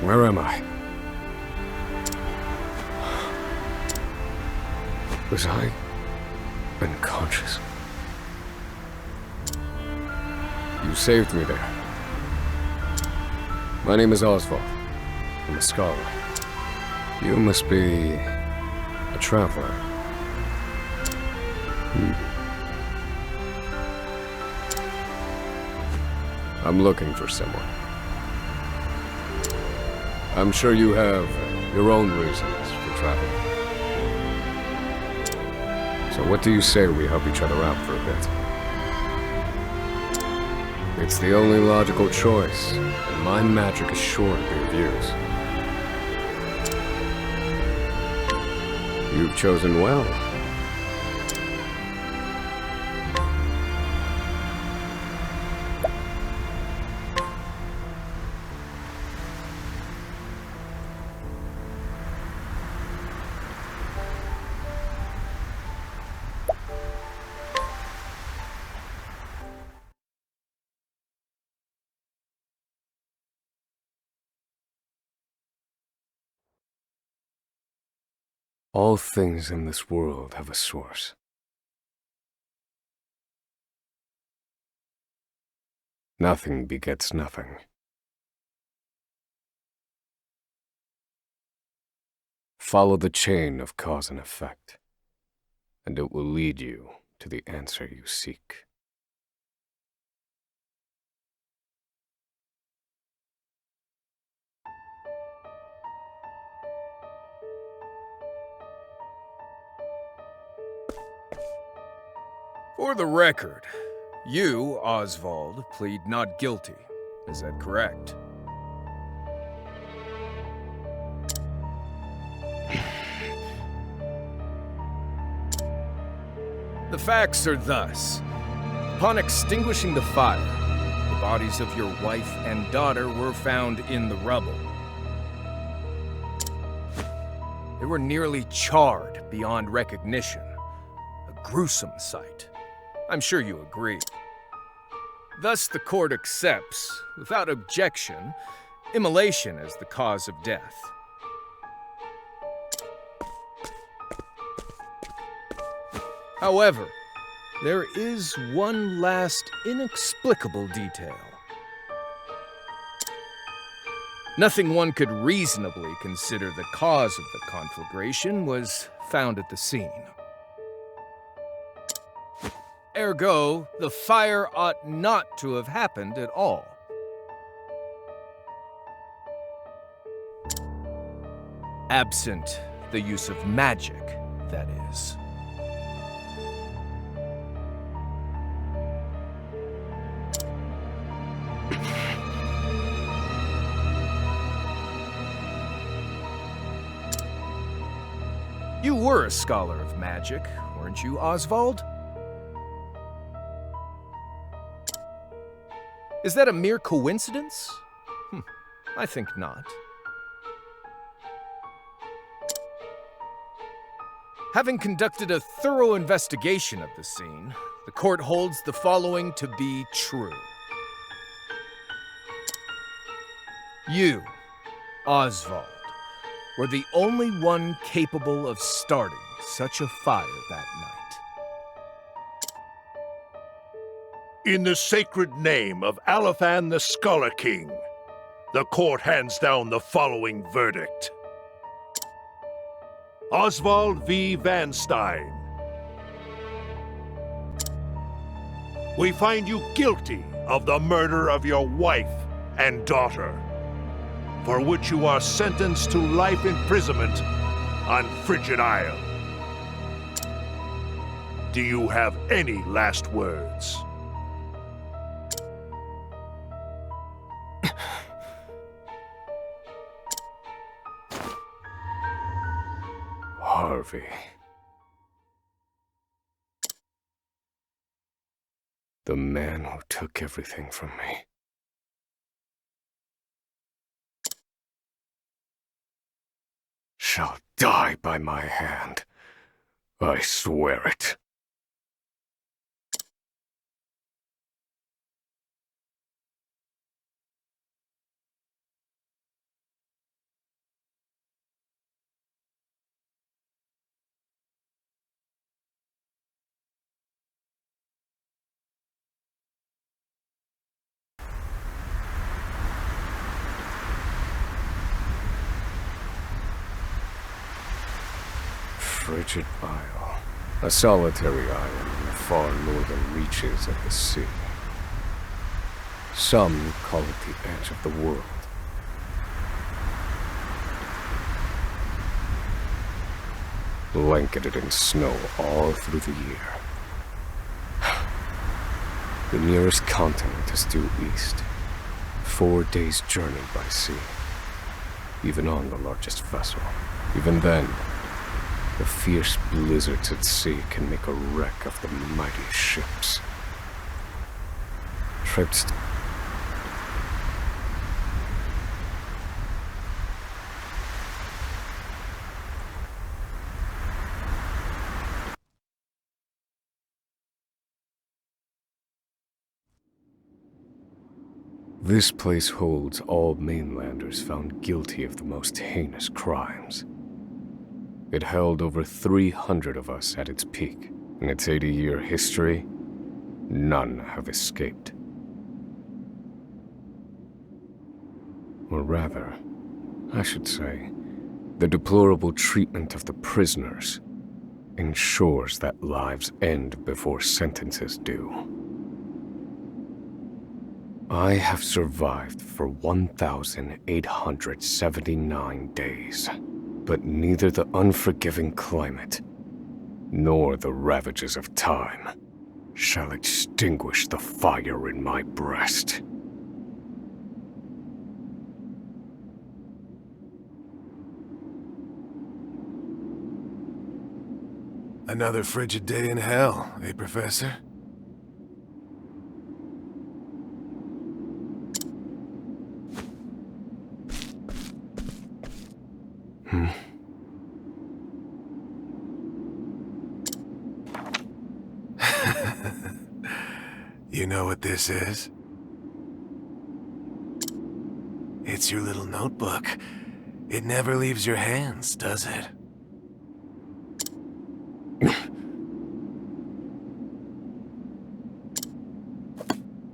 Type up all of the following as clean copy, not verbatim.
Where am I? Was I unconscious? You saved me there. My name is Oswald. I'm a scholar. You must be a traveler. I'm looking for someone. I'm sure you have your own reasons for traveling. So what do you say we help each other out for a bit? It's the only logical choice, and my magic is sure to be of use. You've chosen well. All things in this world have a source. Nothing begets nothing. Follow the chain of cause and effect, and it will lead you to the answer you seek. For the record, you, Oswald, plead not guilty. Is that correct? The facts are thus. Upon extinguishing the fire, the bodies of your wife and daughter were found in the rubble. They were nearly charred beyond recognition. A gruesome sight. I'm sure you agree. Thus, the court accepts, without objection, immolation as the cause of death. However, there is one last inexplicable detail. Nothing one could reasonably consider the cause of the conflagration was found at the scene. Ergo, the fire ought not to have happened at all. Absent the use of magic, that is. You were a scholar of magic, weren't you, Oswald? Is that a mere coincidence? I think not. Having conducted a thorough investigation of the scene, the court holds the following to be true. You, Oswald, were the only one capable of starting such a fire that night. In the sacred name of Alephan the Scholar King, the court hands down the following verdict. Oswald V. Van Stein. We find you guilty of the murder of your wife and daughter, for which you are sentenced to life imprisonment on Frigid Isle. Do you have any last words? Harvey. The man who took everything from me. Shall die by my hand. I swear it. frigid isle. A solitary island in the far northern reaches of the sea. Some call it the edge of the world. Blanketed in snow all through the year. The nearest continent is due east. 4 days' journey by sea. Even on the largest vessel. Even then, the fierce blizzards at sea can make a wreck of the mighty ships. Trips. This place holds all mainlanders found guilty of the most heinous crimes. It held over 300 of us at its peak. In its 80-year history, none have escaped. Or rather, I should say, the deplorable treatment of the prisoners ensures that lives end before sentences do. I have survived for 1,879 days, but neither the unforgiving climate nor the ravages of time shall extinguish the fire in my breast. Another frigid day in hell, eh, Professor? You know what this is? It's your little notebook. It never leaves your hands, does it?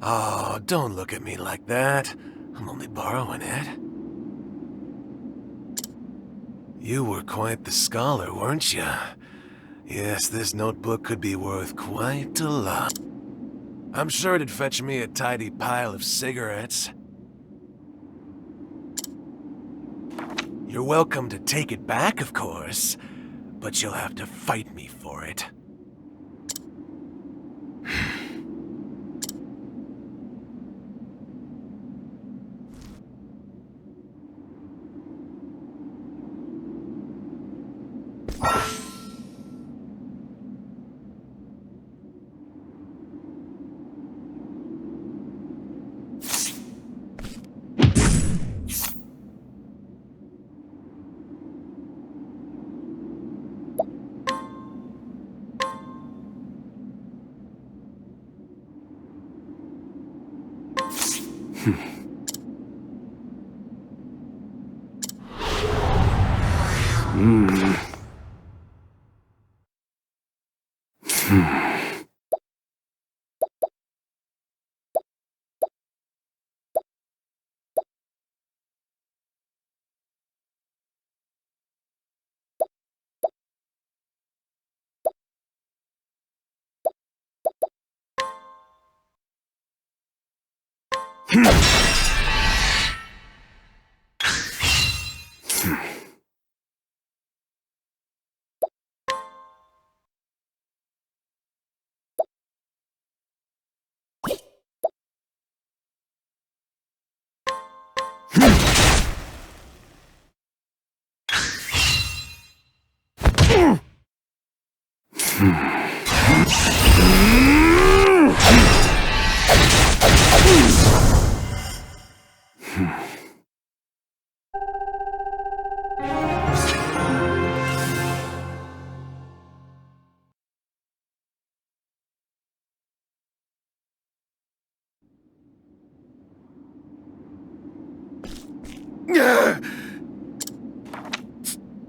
Oh, don't look at me like that. I'm only borrowing it. You were quite the scholar, weren't you? Yes, this notebook could be worth quite a lot. I'm sure it'd fetch me a tidy pile of cigarettes. You're welcome to take it back, of course, but you'll have to fight me for it.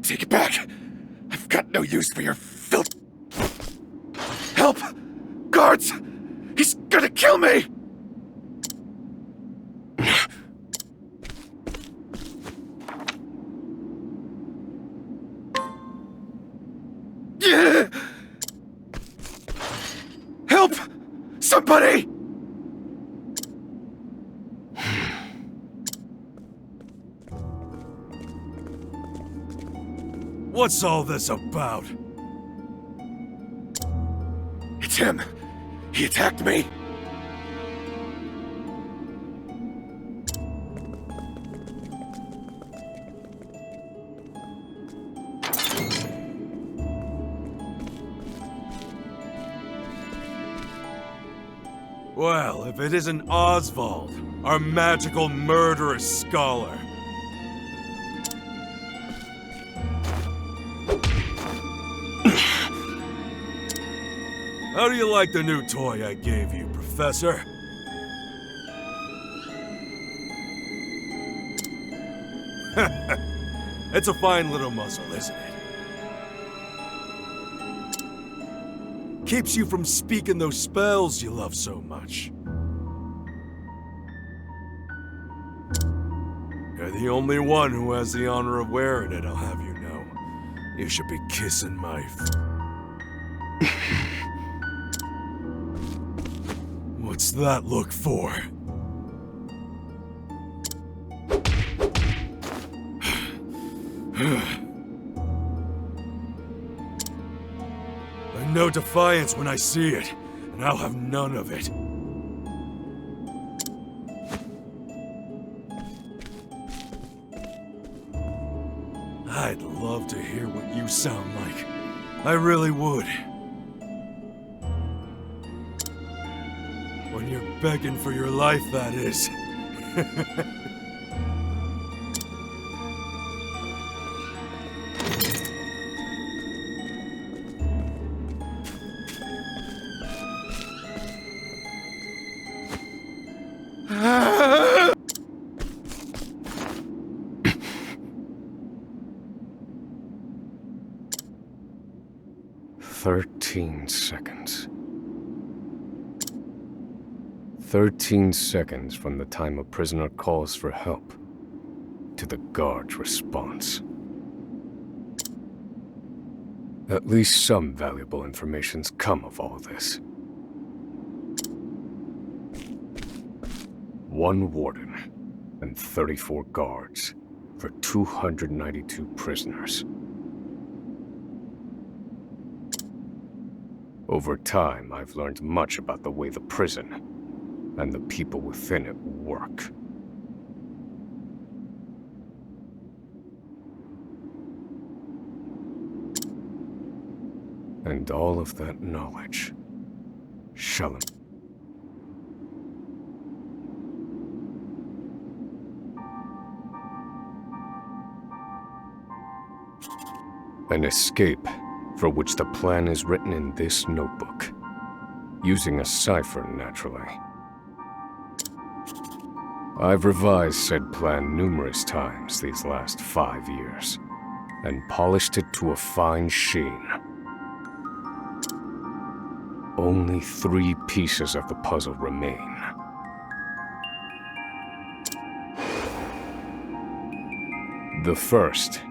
Take it back! I've got no use for your filth! Help! Guards! He's gonna kill me! Help! Somebody! What's all this about? It's him! He attacked me! Well, if it isn't Oswald, our magical murderous scholar. How do you like the new toy I gave you, Professor? It's a fine little muzzle, isn't it? Keeps you from speaking those spells you love so much. You're the only one who has the honor of wearing it, I'll have you know. You should be kissing my What's that look for? I know defiance when I see it, and I'll have none of it. I'd love to hear what you sound like. I really would. When you're begging for your life, that is. "13 seconds. 13 seconds from the time a prisoner calls for help to the guard's response. At least some valuable information's come of all this. One warden and 34 guards for 292 prisoners. Over time, I've learned much about the way the prison and the people within it work. And all of that knowledge shall... An escape for which the plan is written in this notebook, using a cipher, naturally. I've revised said plan numerous times these last 5 years, and polished it to a fine sheen. Only 3 pieces of the puzzle remain. The first,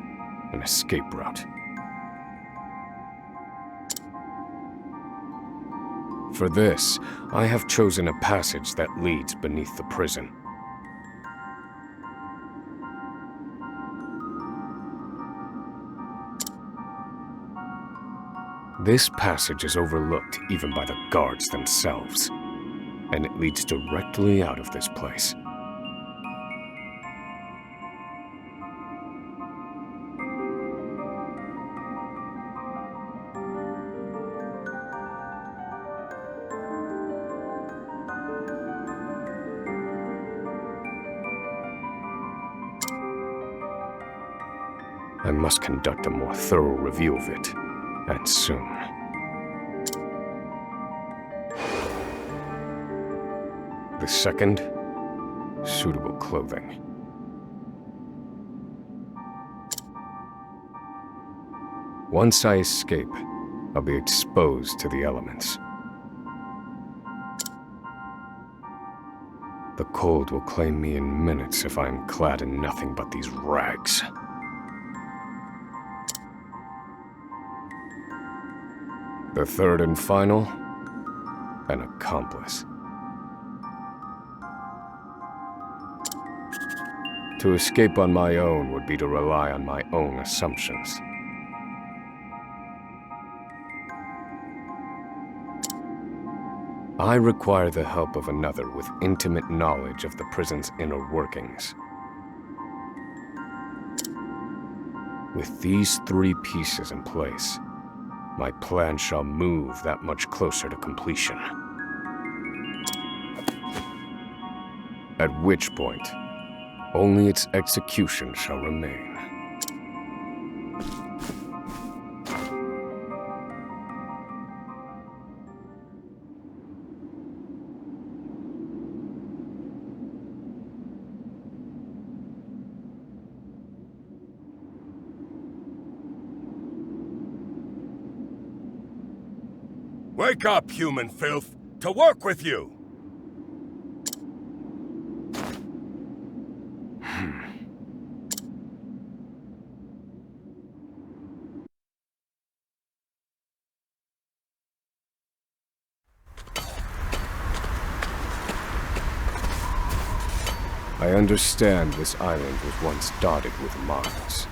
an escape route. For this, I have chosen a passage that leads beneath the prison. This passage is overlooked even by the guards themselves, and it leads directly out of this place. I must conduct a more thorough review of it, and soon. The second, suitable clothing. Once I escape, I'll be exposed to the elements. The cold will claim me in minutes if I am clad in nothing but these rags. The third and final, an accomplice. To escape on my own would be to rely on my own assumptions. I require the help of another with intimate knowledge of the prison's inner workings. With these 3 pieces in place, my plan shall move that much closer to completion. At which point, only its execution shall remain. Wake up, human filth! To work with you! I understand this island was once dotted with mines.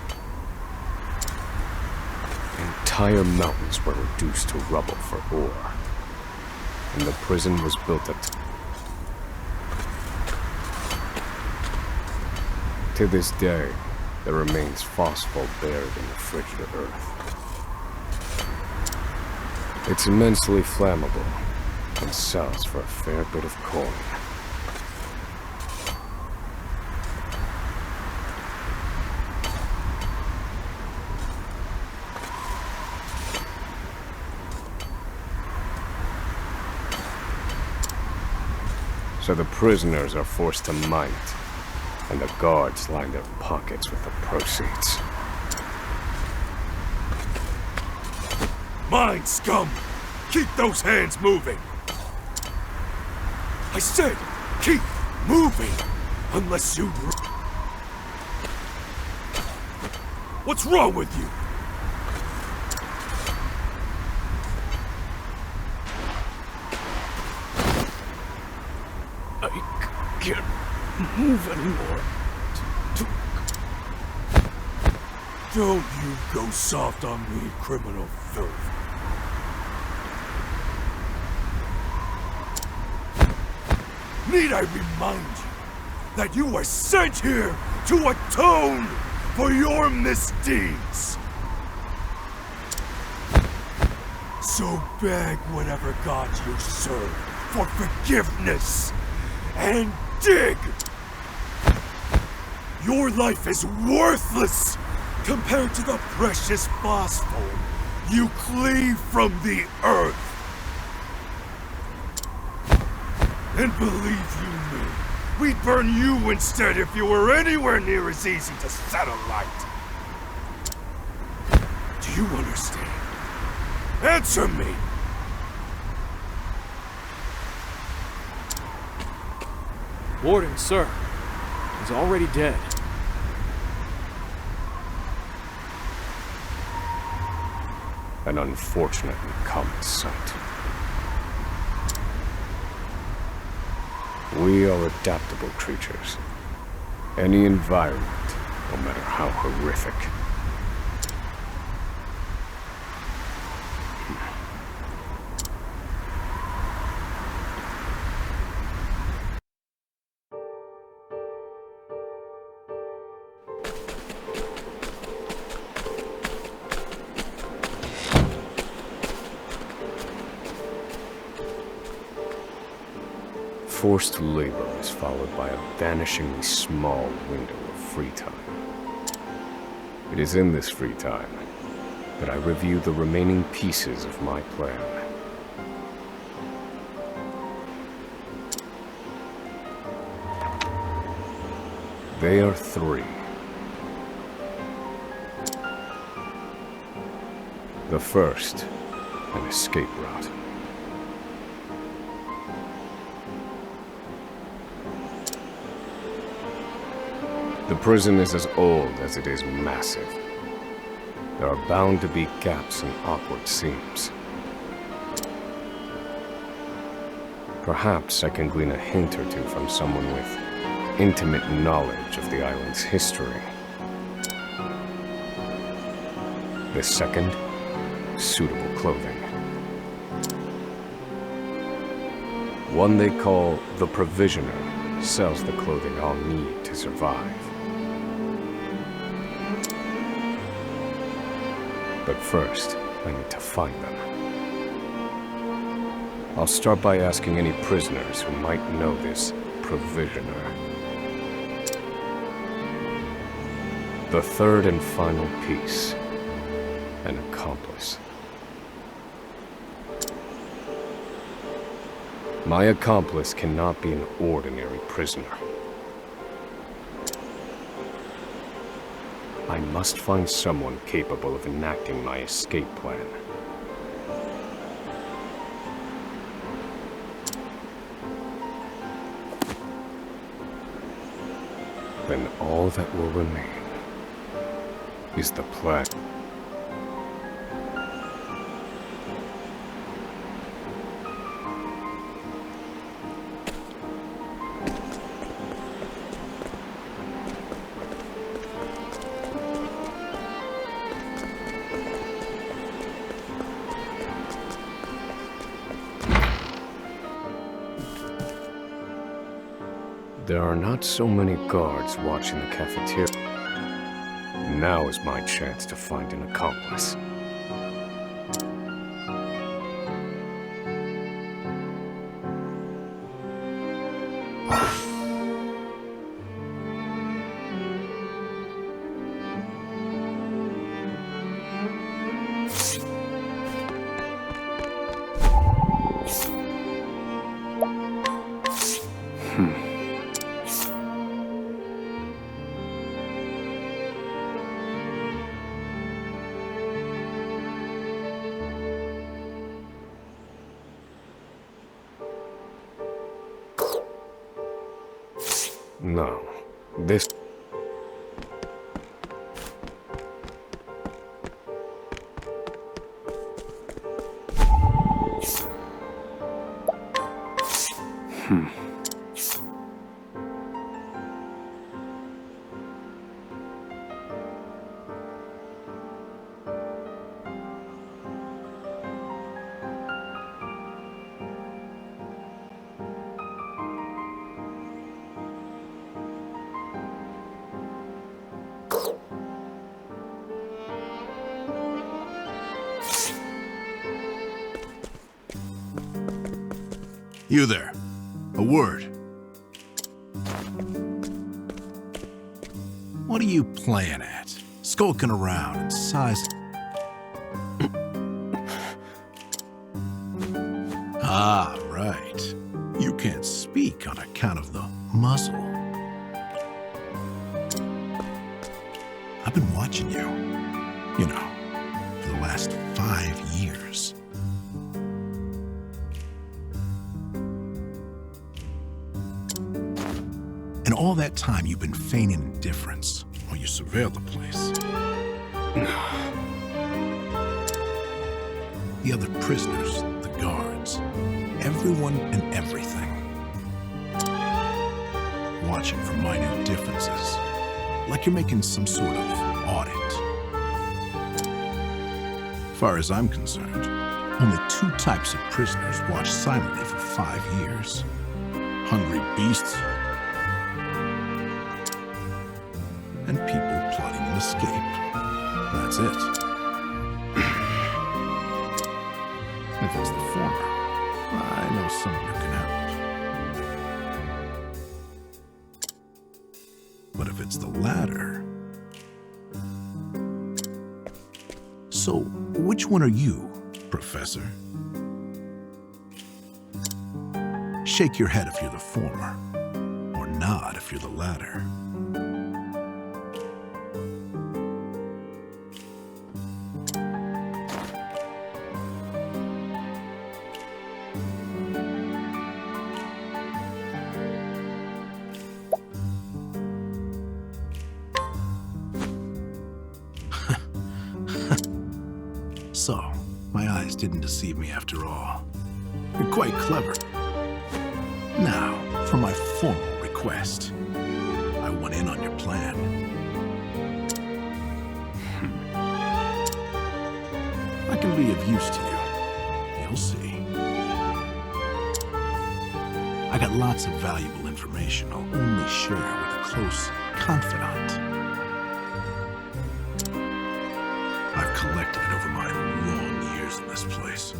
Entire mountains were reduced to rubble for ore, and the prison was built at... To this day, there remains phosphate buried in the frigid earth. It's immensely flammable, and sells for a fair bit of coin. So the prisoners are forced to mine it, and the guards line their pockets with the proceeds. Mine, scum! Keep those hands moving! I said, keep moving! Unless you... What's wrong with you? I can't move anymore. Don't you go soft on me, criminal filth. Need I remind you that you were sent here to atone for your misdeeds? So beg whatever god you serve for forgiveness and dig! Your life is worthless compared to the precious phosphor you cleave from the earth. And believe you me, we'd burn you instead if you were anywhere near as easy to set alight. Do you understand? Answer me! Warden, sir. He's already dead. An unfortunately common sight. We are adaptable creatures. Any environment, no matter how horrific. Forced labor is followed by a vanishingly small window of free time. It is in this free time that I review the remaining pieces of my plan. They are 3. The first, an escape route. The prison is as old as it is massive. There are bound to be gaps and awkward seams. Perhaps I can glean a hint or two from someone with intimate knowledge of the island's history. The second, suitable clothing. One they call the Provisioner sells the clothing I'll need to survive. But first, I need to find them. I'll start by asking any prisoners who might know this Provisioner. The third and final piece, an accomplice. My accomplice cannot be an ordinary prisoner. I must find someone capable of enacting my escape plan. Then all that will remain is the plan. There are not so many guards watching the cafeteria. Now is my chance to find an accomplice. No, this... You there. A word. What are you playing at? Skulking around and sizing. Ah, right. You can't speak on account of the muzzle. I've been watching you. You know, for the last 5 years. And all that time you've been feigning indifference while you surveilled the place. The other prisoners, the guards, everyone and everything. Watching for minute differences, like you're making some sort of audit. As far as I'm concerned, only 2 types of prisoners watch silently for 5 years. Hungry beasts and people plotting an escape. That's it. If it's the former, I know someone who can help. But if it's the latter... So, which one are you, Professor? Shake your head if you're the former, or nod if you're the latter. So, my eyes didn't deceive me after all. You're quite clever. Now, for my formal request. I want in on your plan. I can be of use to you. You'll see. I got lots of valuable information I'll only share with a close confidant. I've collected it over my long years in this place.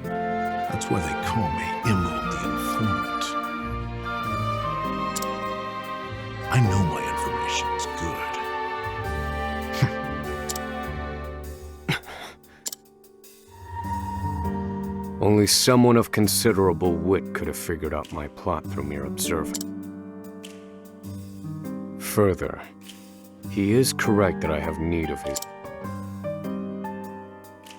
That's why they call me Emerald the Informant. I know my information's good. Only someone of considerable wit could have figured out my plot through mere observing. Further, he is correct that I have need of his.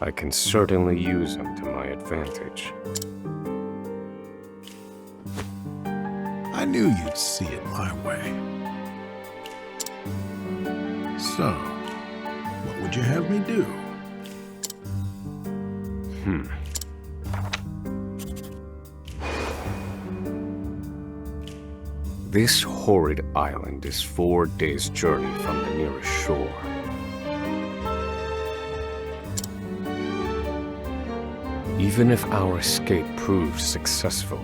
I can certainly use him to my advantage. I knew you'd see it my way. So, what would you have me do? This horrid island is 4 days' journey from the nearest shore. Even if our escape proves successful,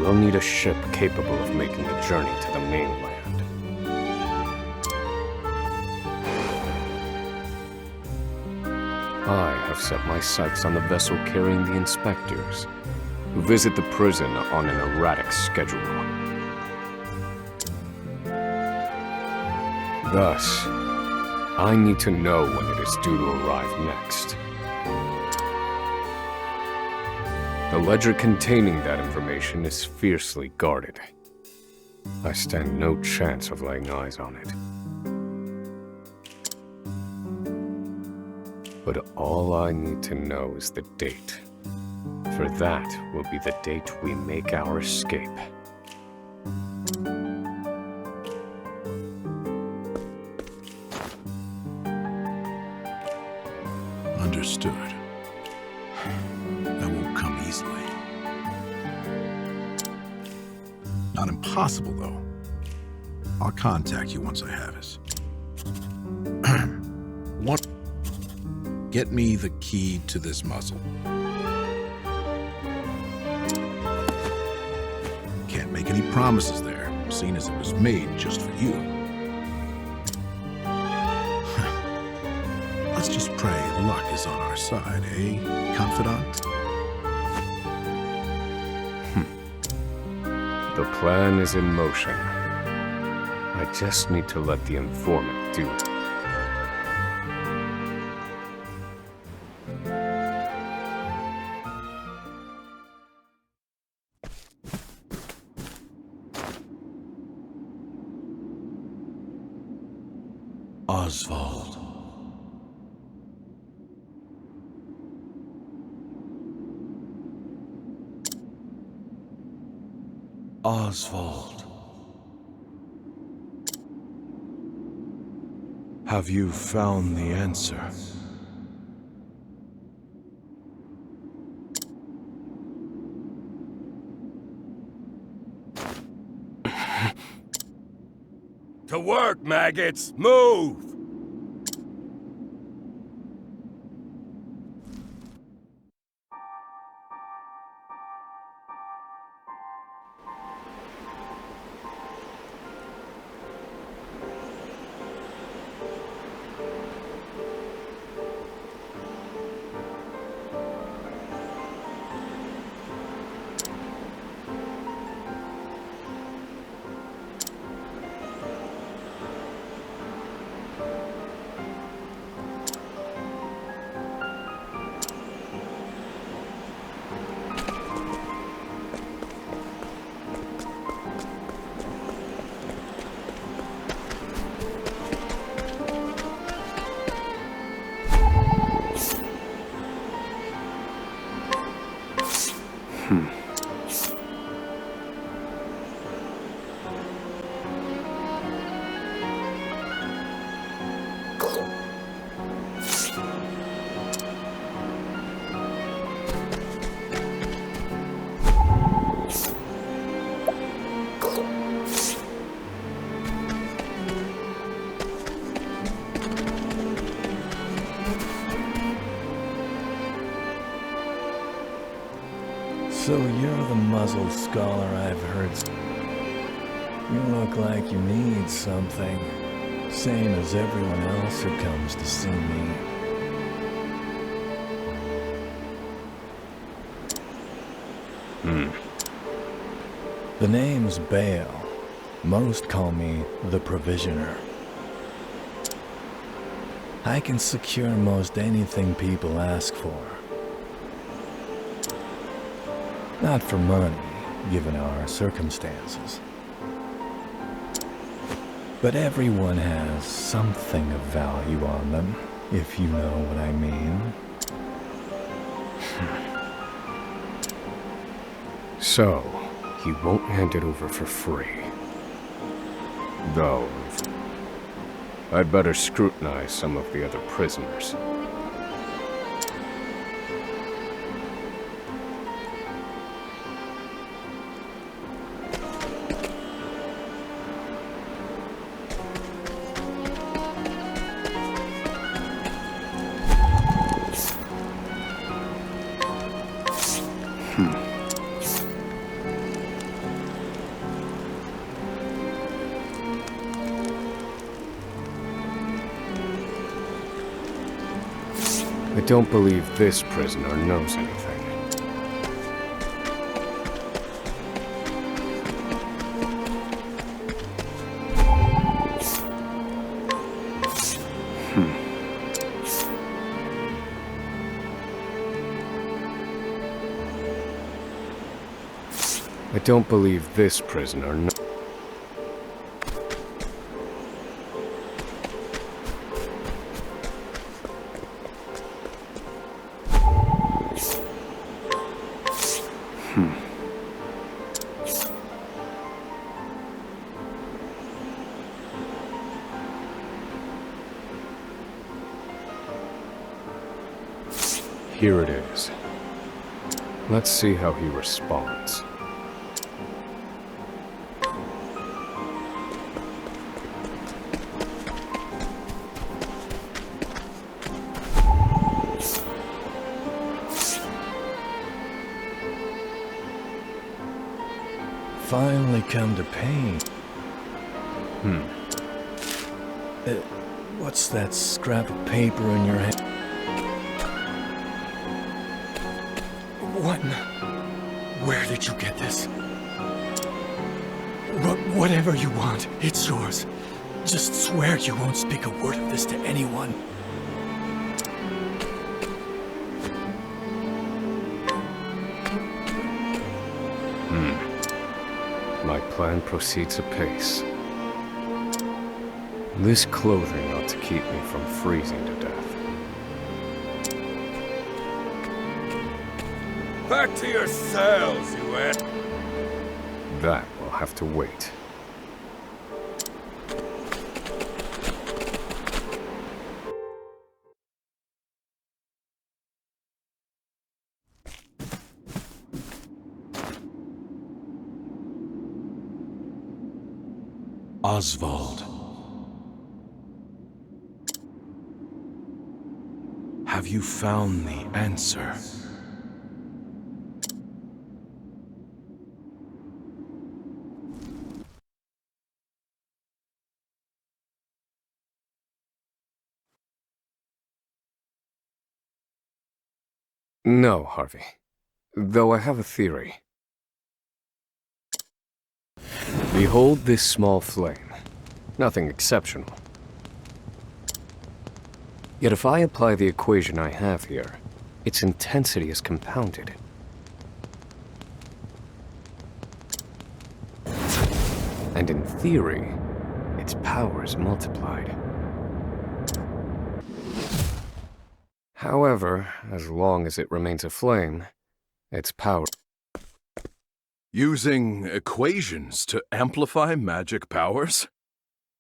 we'll need a ship capable of making the journey to the mainland. I have set my sights on the vessel carrying the inspectors, who visit the prison on an erratic schedule. Thus, I need to know when it is due to arrive next. The ledger containing that information is fiercely guarded. I stand no chance of laying eyes on it. But all I need to know is the date. For that will be the date we make our escape. Understood. That won't come easily. Not impossible, though. I'll contact you once I have it. Get me the key to this muzzle. Can't make any promises there, seeing as it was made just for you. Let's just pray luck is on our side, eh, confidant? The plan is in motion. I just need to let the informant do it. Oswald. Oswald. Have you found the answer? To work, maggots! Move! So you're the muzzled scholar I've heard. You look like you need something. Same as everyone else who comes to see me. The name's Bale. Most call me the Provisioner. I can secure most anything people ask for. Not for money, given our circumstances. But everyone has something of value on them, if you know what I mean. So, he won't hand it over for free. Though, I'd better scrutinize some of the other prisoners. I don't believe this prisoner knows anything. I don't believe this prisoner knows. Here it is. Let's see how he responds. Finally come to pain. What's that scrap of paper in your hand? What? Where did you get this? Whatever you want, it's yours. Just swear you won't speak a word of this to anyone. My plan proceeds apace. This clothing ought to keep me from freezing to death. Back to your cells, you ant. That will have to wait. Oswald. Have you found the answer? No, Harvey. Though I have a theory. Behold this small flame. Nothing exceptional. Yet if I apply the equation I have here, its intensity is compounded. And in theory, its power is multiplied. However, as long as it remains a flame, its power... Using equations to amplify magic powers?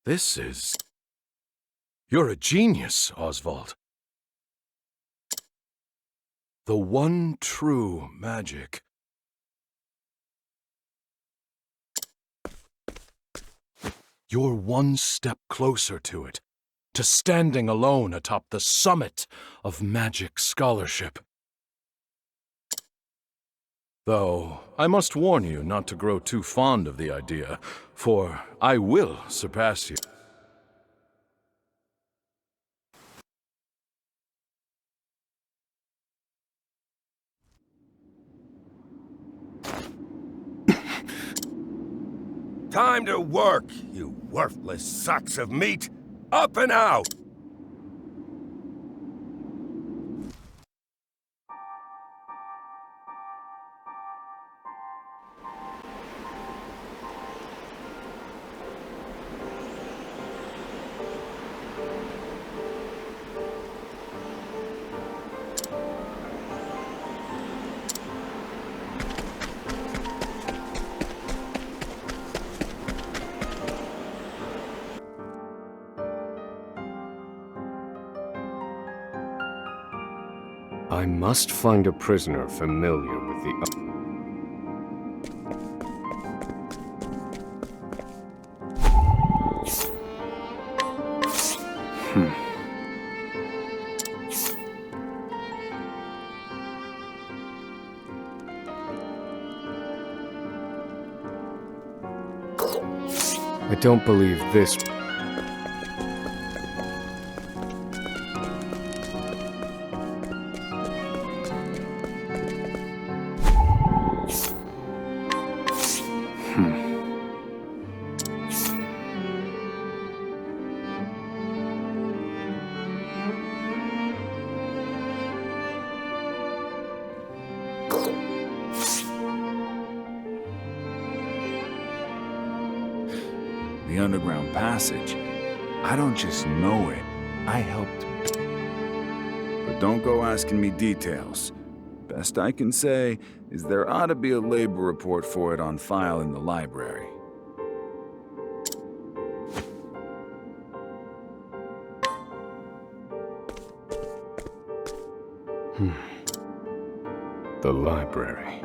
This is... You're a genius, Oswald. The one true magic. You're one step closer to it, to standing alone atop the summit of magic scholarship. Though, I must warn you not to grow too fond of the idea, for I will surpass you. Time to work, you worthless sacks of meat! Up and out! I must find a prisoner familiar with the... I don't believe this... The underground passage. I don't just know it, I helped. But don't go asking me details. Best I can say is there ought to be a labor report for it on file in the library. The library.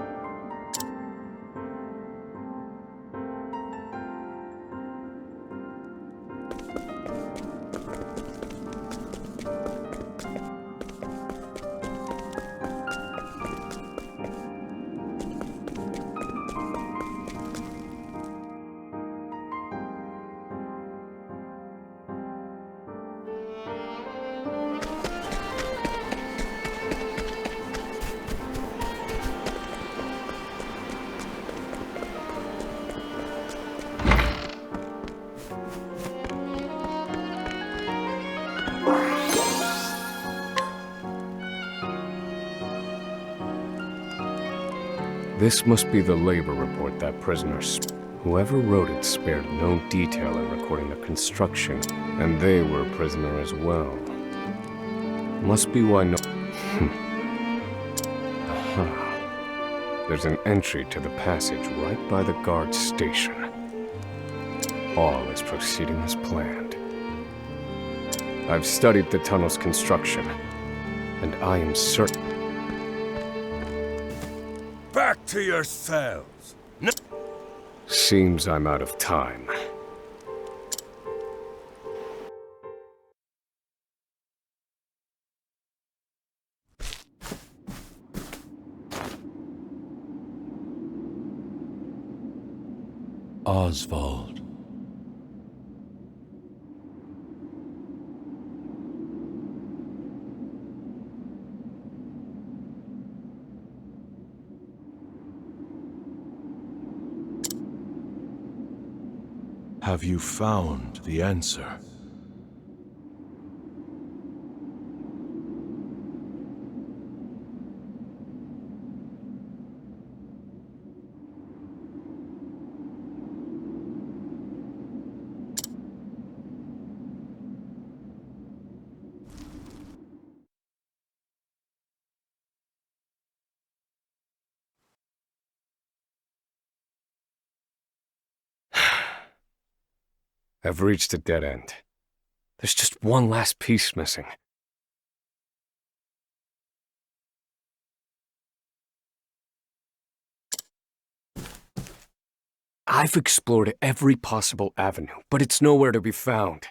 This must be the labor report that prisoner whoever wrote it spared no detail in recording the construction, and they were a prisoner as well. Must be why no... Aha. There's an entry to the passage right by the guard station. All is proceeding as planned. I've studied the tunnel's construction, and I am certain... Back to your cells! Seems I'm out of time. Oswald. Have you found the answer? I've reached a dead end. There's just one last piece missing. I've explored every possible avenue, but it's nowhere to be found.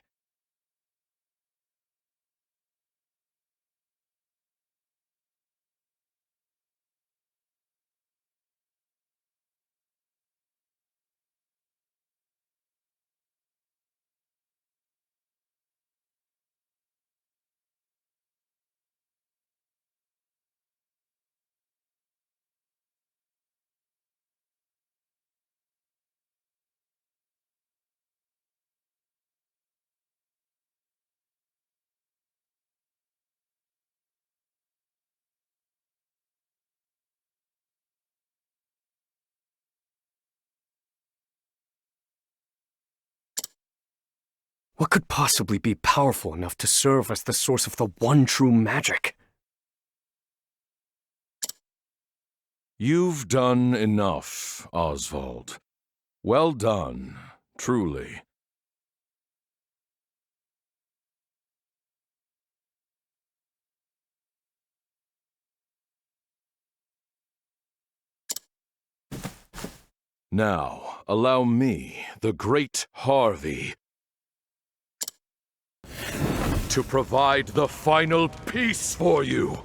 What could possibly be powerful enough to serve as the source of the one true magic? You've done enough, Oswald. Well done, truly. Now, allow me, the great Harvey, to provide the final piece for you.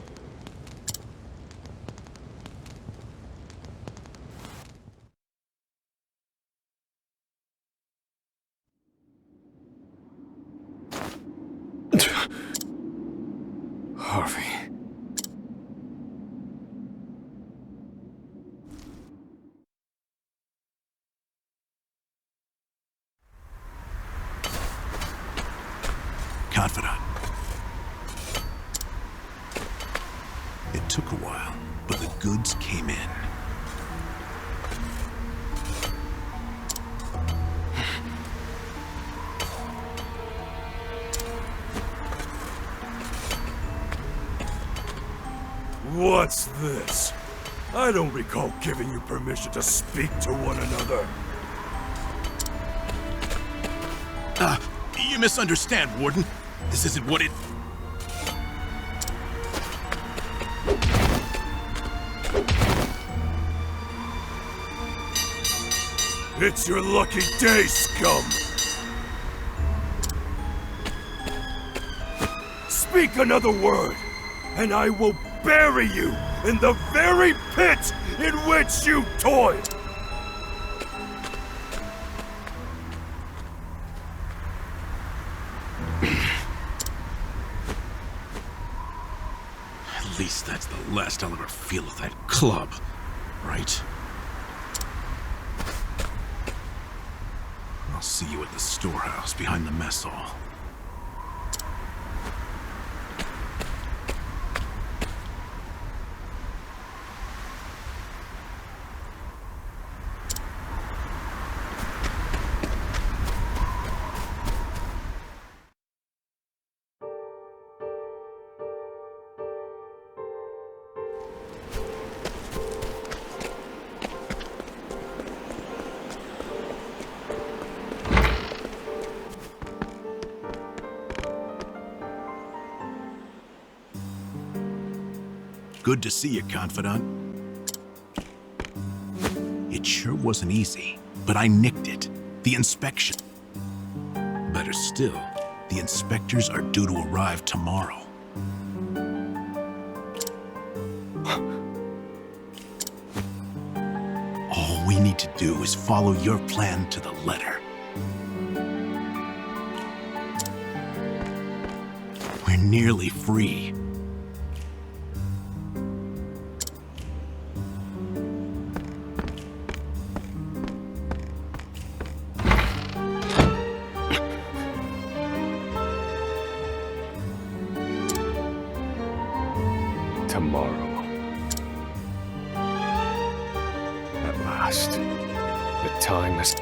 Harvey. Confidant. It took a while, but the goods came in. What's this? I don't recall giving you permission to speak to one another. You misunderstand, Warden. This isn't what it... It's your lucky day, scum! Speak another word, and I will bury you in the very pit in which you toiled! At least that's the last I'll ever feel of that club, right? I'll see you at the storehouse behind the mess hall. Good to see you, Confidant. It sure wasn't easy, but I nicked it. The inspection. Better still, the inspectors are due to arrive tomorrow. All we need to do is follow your plan to the letter. We're nearly free. Tomorrow. At last, the time has...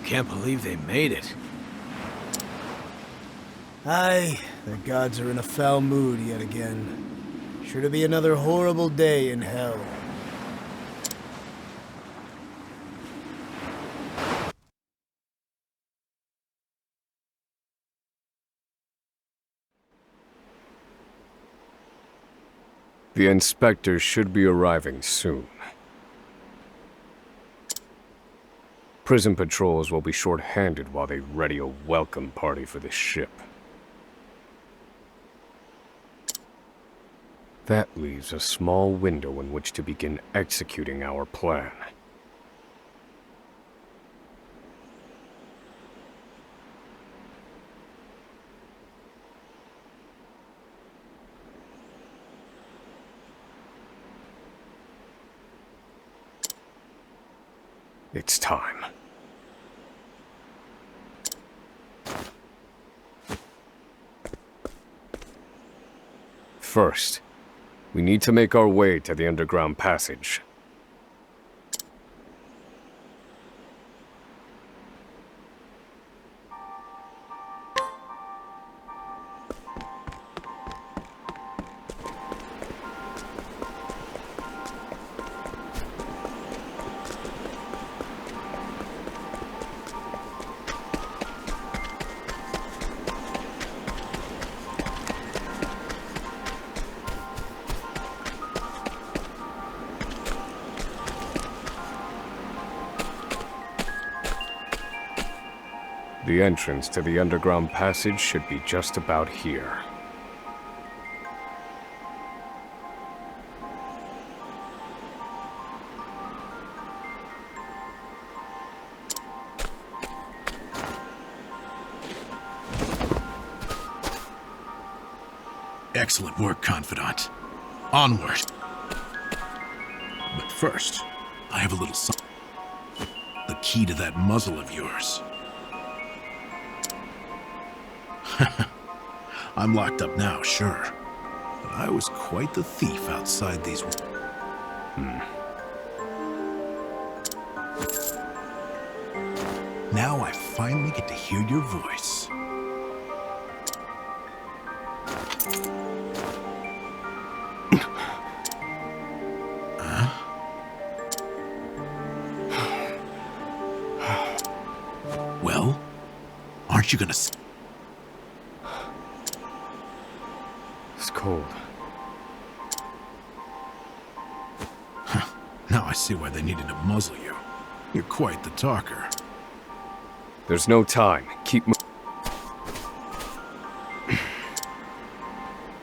Can't believe they made it. Aye, the gods are in a foul mood yet again. Sure to be another horrible day in hell. The inspectors should be arriving soon. Prison patrols will be short-handed while they ready a welcome party for the ship. That leaves a small window in which to begin executing our plan. It's time. First, we need to make our way to the underground passage. The entrance to the underground passage should be just about here. Excellent work, Confidant. Onward. But first, I have a little something. The key to that muzzle of yours. I'm locked up now, sure. But I was quite the thief outside these... Now I finally get to hear your voice. Well, aren't you gonna... It's cold. Now I see why they needed to muzzle you. You're quite the talker. There's no time. Keep moving.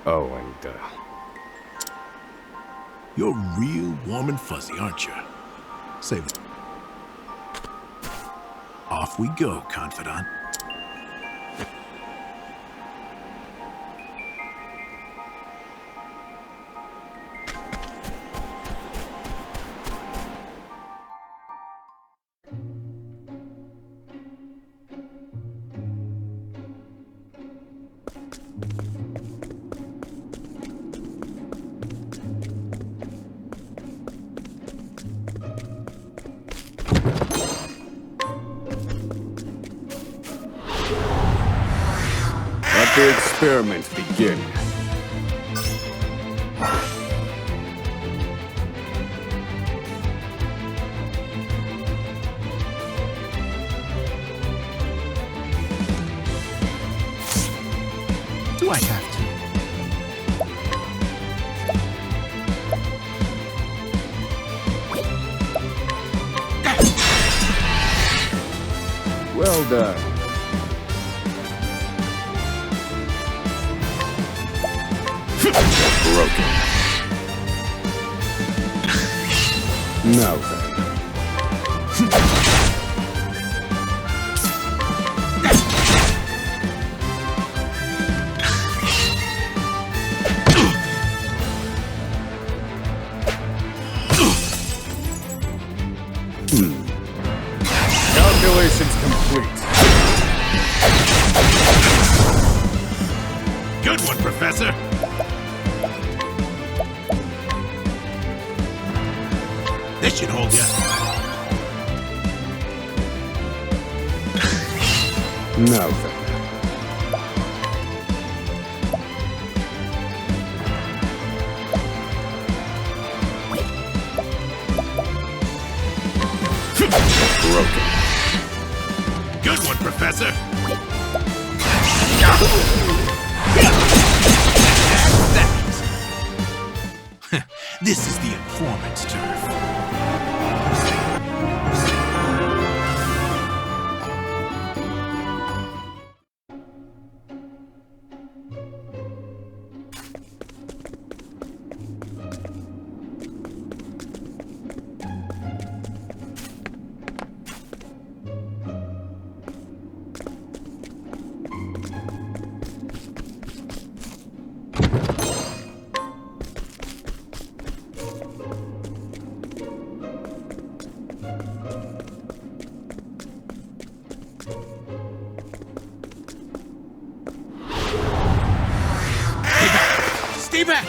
Oh, and, You're real warm and fuzzy, aren't you? Say... Off we go, Confidant. let the experiment begin. Do I have to? Well done. Broken. Now then. Calculations complete. Good one, Professor. This should hold you. Now then. Broken. Good one, Professor. This is the informant's turf. back!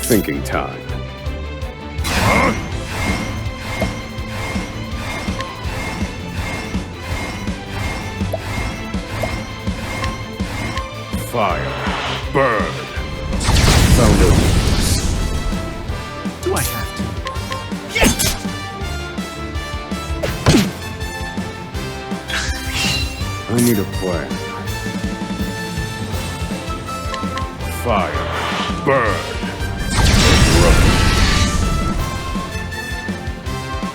Thinking time. Fire. Burn. Found a weakness. Do I have to? I need a plan. Fire. Burn.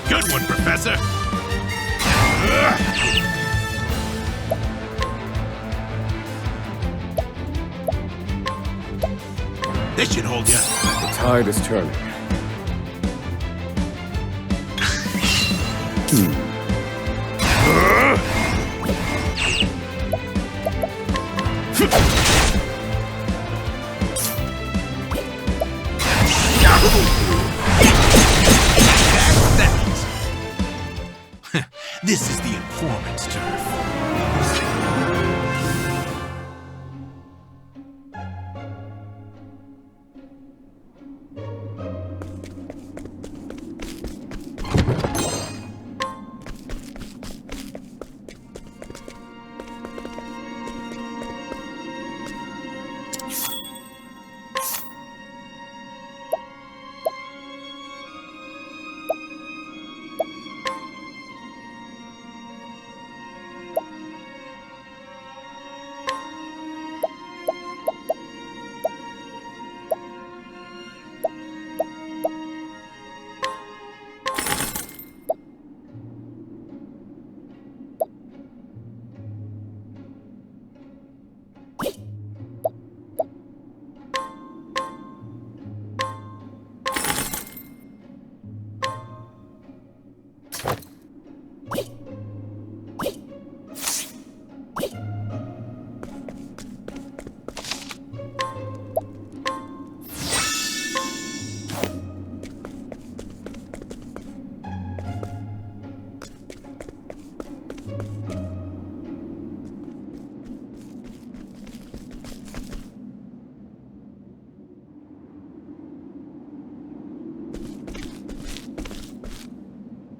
Good one, Professor! This should hold ya. The tide is turning. This is the informant's turf.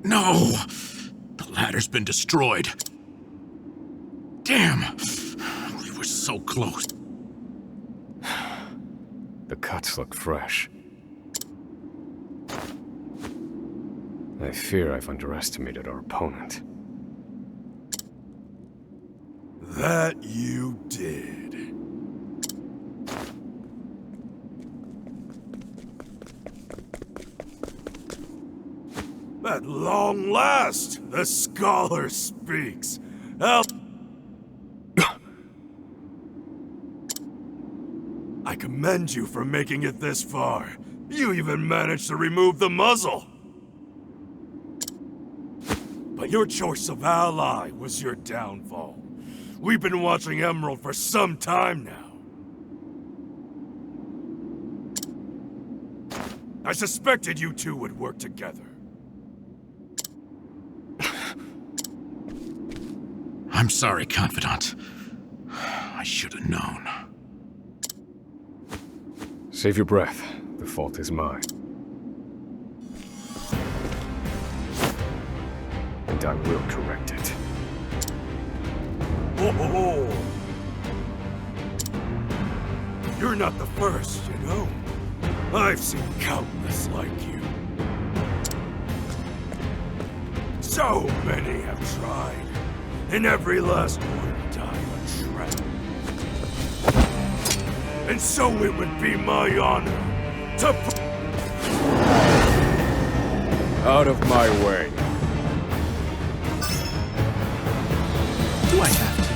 No! The ladder's been destroyed. Damn! We were so close. The cuts look fresh. I fear I've underestimated our opponent. That you did. At long last, the scholar speaks. Help! I commend you for making it this far. You even managed to remove the muzzle. But your choice of ally was your downfall. We've been watching Emerald for some time now. I suspected you two would work together. I'm sorry, Confidant. I should have known. Save your breath. The fault is mine. And I will correct it. Oh. You're not the first, you know. I've seen countless like you. So many have tried, and every last one died a trap. And so it would be my honor to Out of my way. Do I have to?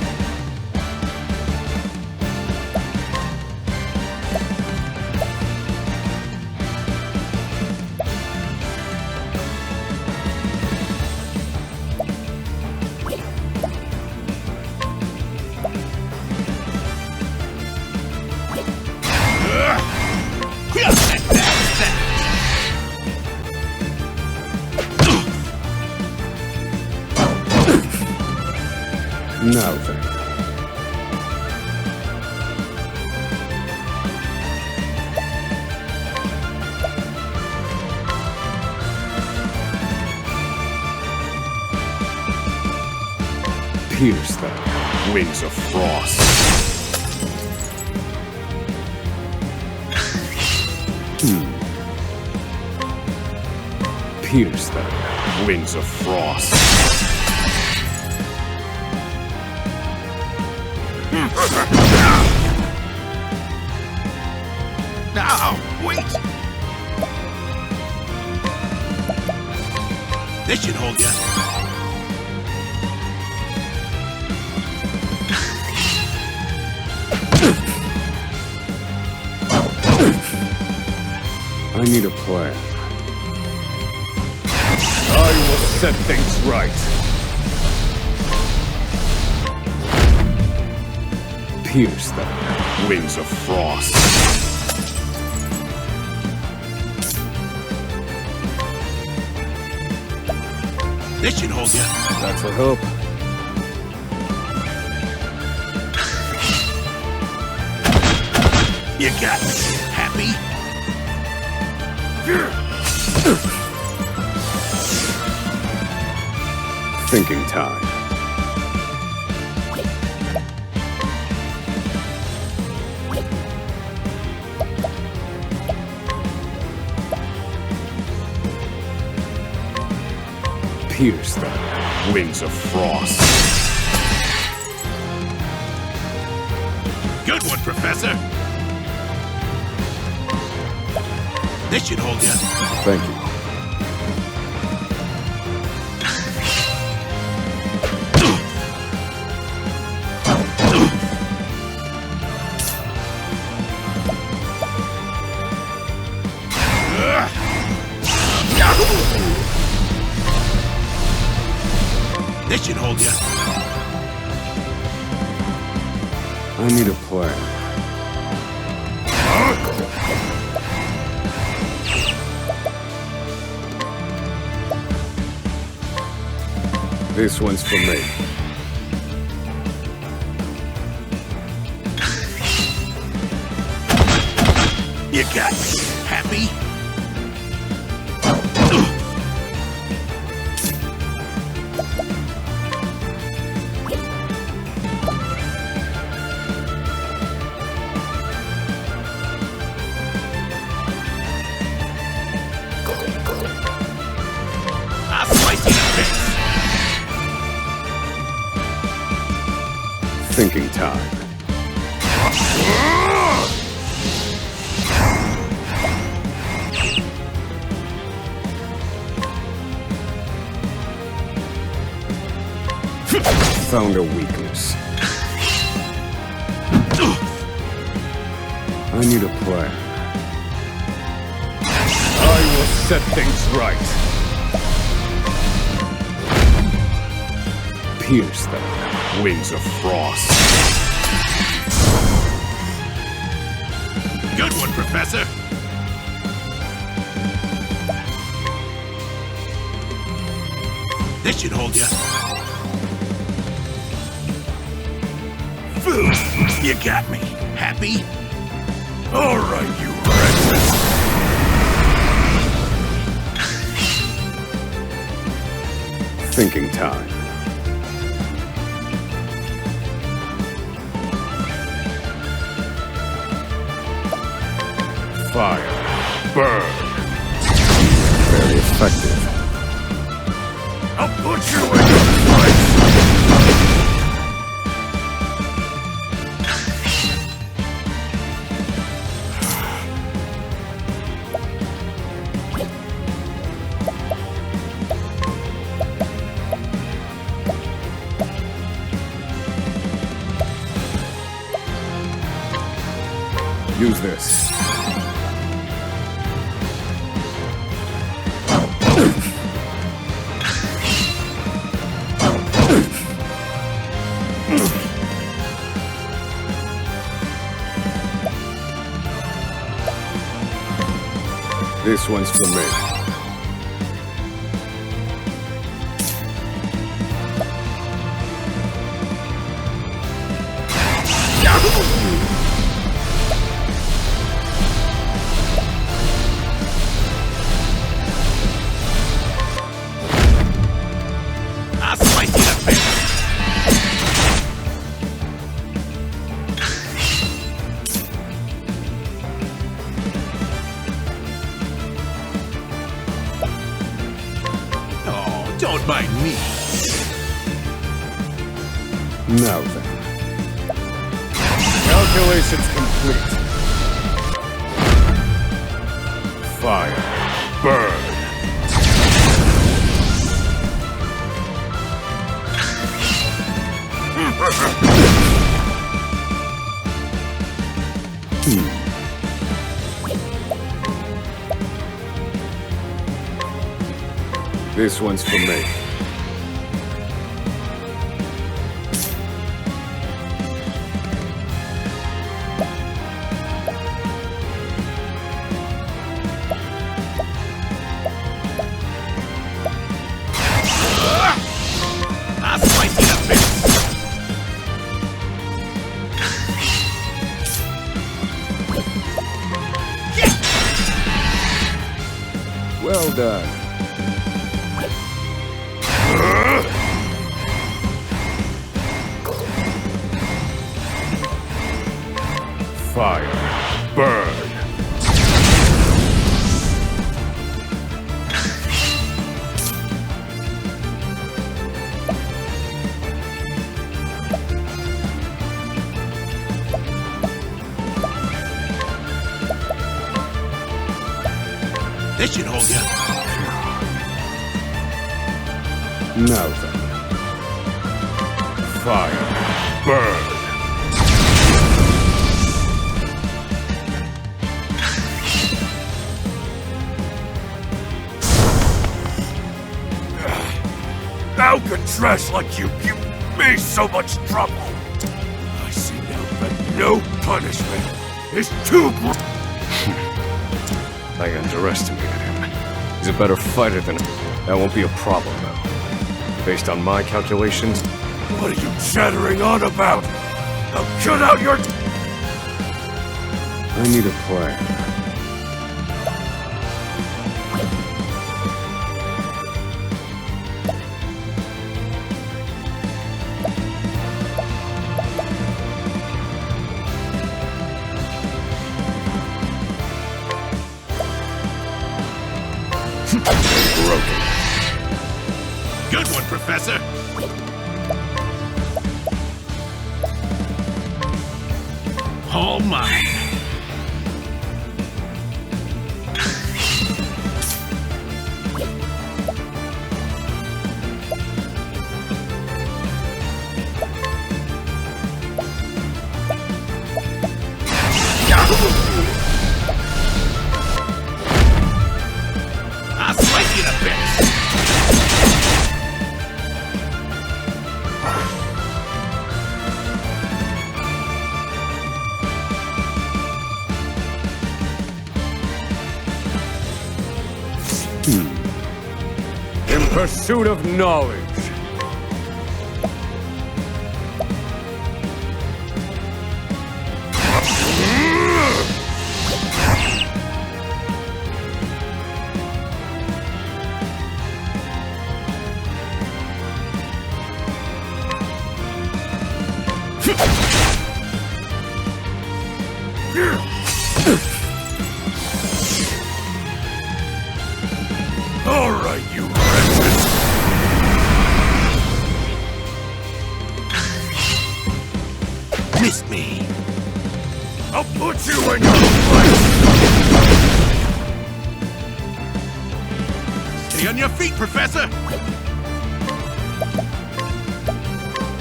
Now then. Pierce them, wings of frost. Pierce them, wings of frost. Now, wait! This should hold you. I need a plan. I will set things right. Pierce them, wings of frost. This should hold you. That's a hope. You got me. Happy? Thinking time. Pierce them, wings of frost. Good one, Professor. This should hold you. Thank you. This should hold you. I need a plan. This one's for me. You got me. Happy? Thinking time. Found a weakness. I need a plan. I will set things right. Pierce them, wings of frost. Good one, Professor. This should hold you. You got me. Happy? All right, you wretches. Thinking time. Fire. Burn. Very effective. I'll put you in your place. Use this. This one's for me. Don't mind me. Now then. Calculations complete. Fire. Burn. This one's for me. I'll slice it up, bitch. Well done. Fire. Burn. This should hold you. Now then. Fire. Burn. How could trash like you give me so much trouble? I see now that no punishment is too great. I underestimated him. He's a better fighter than him. That won't be a problem, though. Based on my calculations... What are you chattering on about? Now cut out your... I need a plan. Broken. Good one, Professor. All mine. I'll slice you to bits. In pursuit of knowledge. All right, you wretches. Missed me. I'll put you in your place. Stay on your feet, Professor.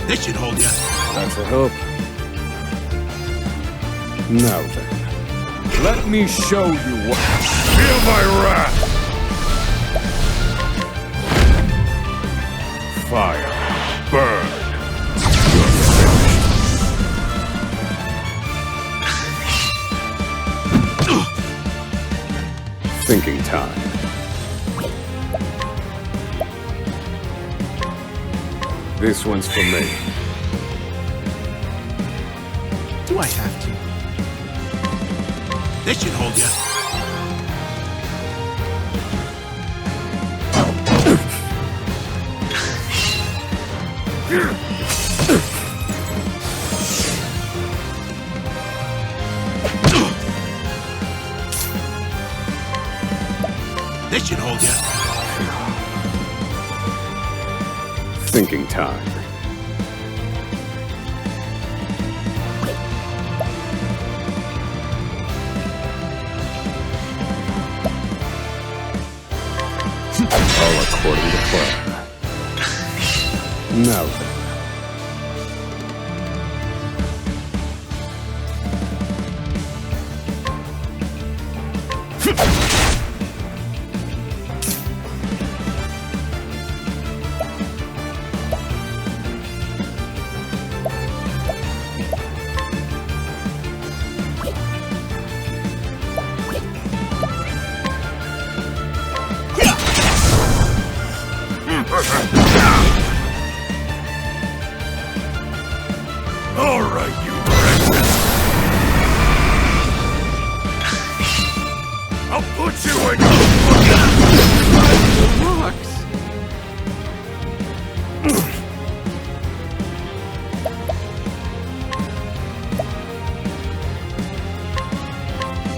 This should hold you. That's a hope. Now then. Let me show you what... Feel my wrath. Fire. Burn. Thinking time. This one's for me. Do I have to? This should hold you. This should hold you. Thinking time. All according to plan. Now then. All right, you wretches! I'll put you in your Rocks.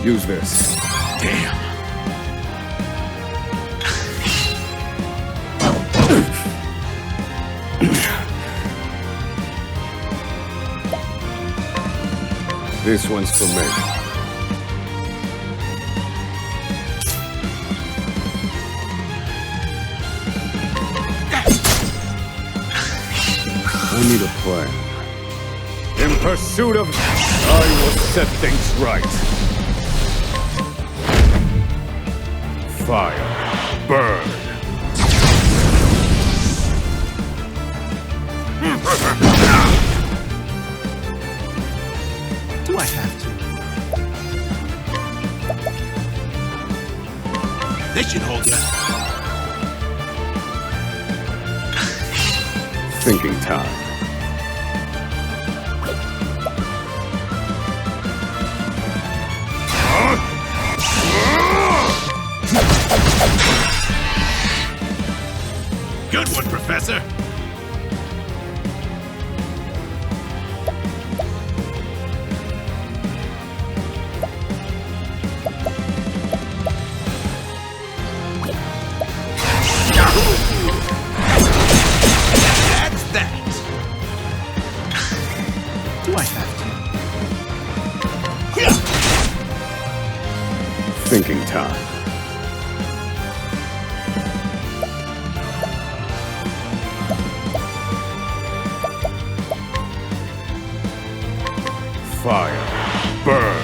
Use this. Damn! This one's for me. I need a plan. In pursuit of... I will set things right. Fire. Burn. Do I have to? This should hold you. Thinking time. Good one, Professor. That's that. Do I have to? Thinking time. Fire. Burn.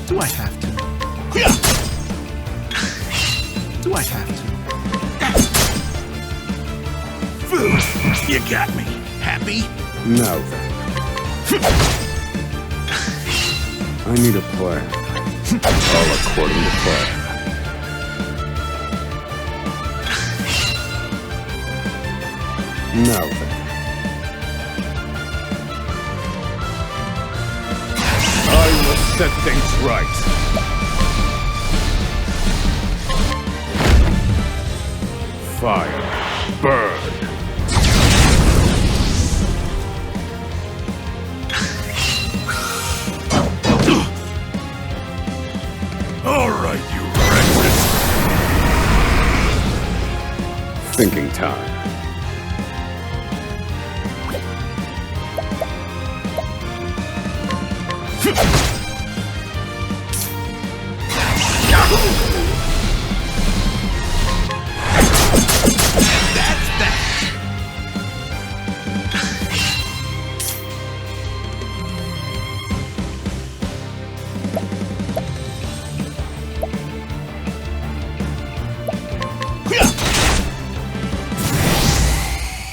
Do I have to? Do I have to? You got me. Happy? Now then. I need a plan. All according to plan. Now then. I will set things right. Fire. Burn. All right, you wretches. Thinking time. That's that.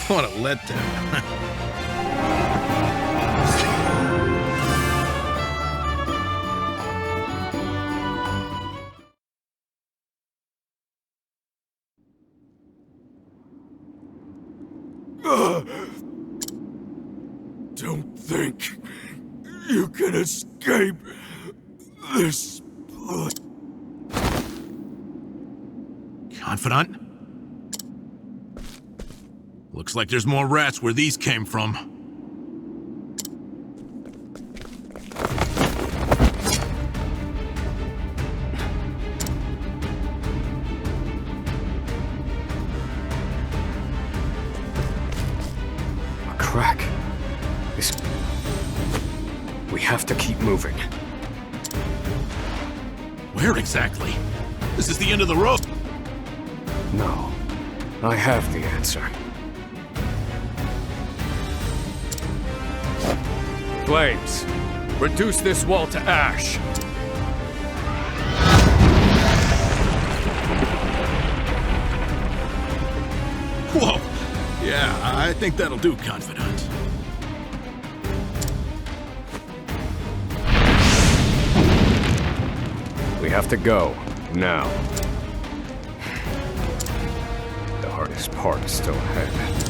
What a letdown. Don't think you can escape this blood. Confidant? Looks like there's more rats where these came from. A crack. We have to keep moving. Where exactly? This is the end of the road. No. I have the answer. Flames, reduce this wall to ash. Whoa! Yeah, I think that'll do, Confidant. We have to go. Now. The hardest part is still ahead.